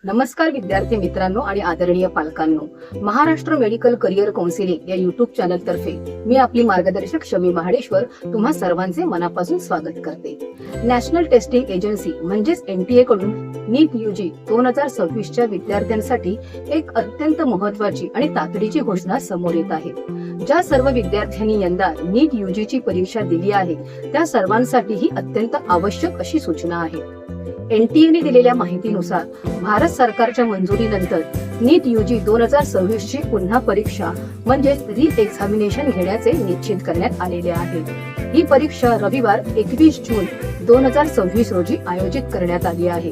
नमस्कार विद्यार्थी मित्रांनो आणि आदरणीय पालकांनो, महाराष्ट्र मेडिकल करिअर काउन्सिलिंग या युट्यूब चॅनल तर्फे मी आपली मार्गदर्शक शमी महाडेश्वर तुम्हा सर्वांचे मनापासून स्वागत करते. नॅशनल टेस्टिंग एजन्सी म्हणजेच NTA कडून नीट UG 2026 च्या विद्यार्थ्यांसाठी एक अत्यंत महत्त्वाची आणि तातडीची घोषणा समोर येत आहे. ज्या सर्व विद्यार्थ्यांनी यंदा नीट UG ची परीक्षा दिली आहे त्या सर्वांसाठी ही अत्यंत आवश्यक अशी सूचना आहे. NTA ने दिलेल्या माहितीनुसार भारत सरकारच्या मंजुरीनंतर नीट UG 2026 ची पुन्हा परीक्षा म्हणजे री एक्झामिनेशन घेण्याचे निश्चित करण्यात आलेले आहे. ही परीक्षा रविवार 21 जून 2026 रोजी आयोजित करण्यात आली आहे.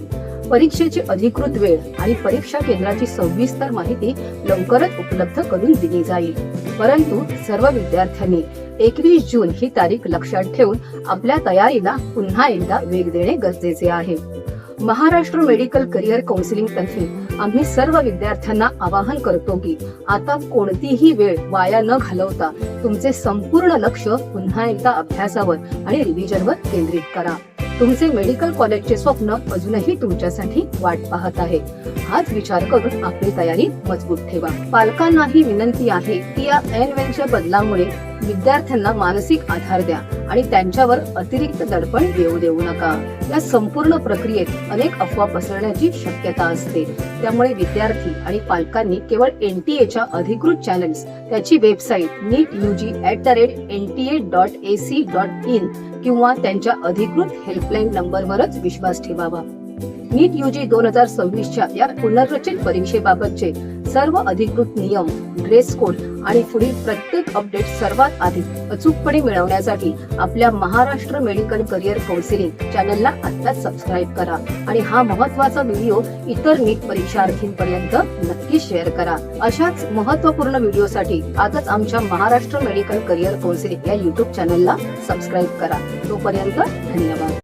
परीक्षेची अधिकृत वेळ आणि परीक्षा केंद्राची सविस्तर माहिती लवकरच उपलब्ध करून दिली जाईल. परंतु सर्व विद्यार्थ्यांनी 21 जून ही तारीख लक्षात ठेवून आपल्या तयारीला पुन्हा एकदा वेग देणे गरजेचे आहे. महाराष्ट्र मेडिकल करिअर काउन्सिलिंग तर्फे आम्ही सर्व विद्यार्थ्यांना आवाहन करतो की आता कोणतीही वेळ वाया न घालवता तुमचे संपूर्ण लक्ष पुन्हा एकदा अभ्यासावर आणि रिव्हिजनवर केंद्रित करा. तुमचे मेडिकल कॉलेजचे स्वप्न अजूनही तुमच्यासाठी वाट पाहत आहे. हाच विचार करून आपली तयारी मजबूत ठेवा. पालकांनाही विनंती आहे की या ऐनवेळच्या बदलामुळे विद्यार्थ्यांना मानसिक आधार द्या आणि त्यांच्यावर अतिरिक्त दडपण येऊ देऊ नका. या संपूर्ण प्रक्रियेत अनेक अफवा पसरण्याची शक्यता असते. त्यामुळे विद्यार्थी आणि पालकांनी केवळ NTAच्या अधिकृत चॅनल्स, त्याची वेबसाईट neetug@nta.ac.in किंवा त्यांच्या अधिकृत हेल्पलाईन नंबरवरच विश्वास ठेवावा. नीट UG 2026 च्या या पुनर्रचित परीक्षेबाबतचे सर्व अधिकृत नियम, ड्रेस कोड आणि पुढील प्रत्येक अपडेट सर्वात आधी अचूकपणे मिळवण्यासाठी आपल्या महाराष्ट्र मेडिकल करिअर काउन्सिलिंग चॅनलला आत्ताच सबस्क्राईब करा आणि हा महत्त्वाचा व्हिडिओ इतर नीट परीक्षार्थींपर्यंत नक्की शेअर करा. अशाच महत्त्वपूर्ण व्हिडिओसाठी आजच आमच्या महाराष्ट्र मेडिकल करिअर काउन्सिलिंग या युट्यूब चॅनलला सबस्क्राईब करा. तोपर्यंत धन्यवाद.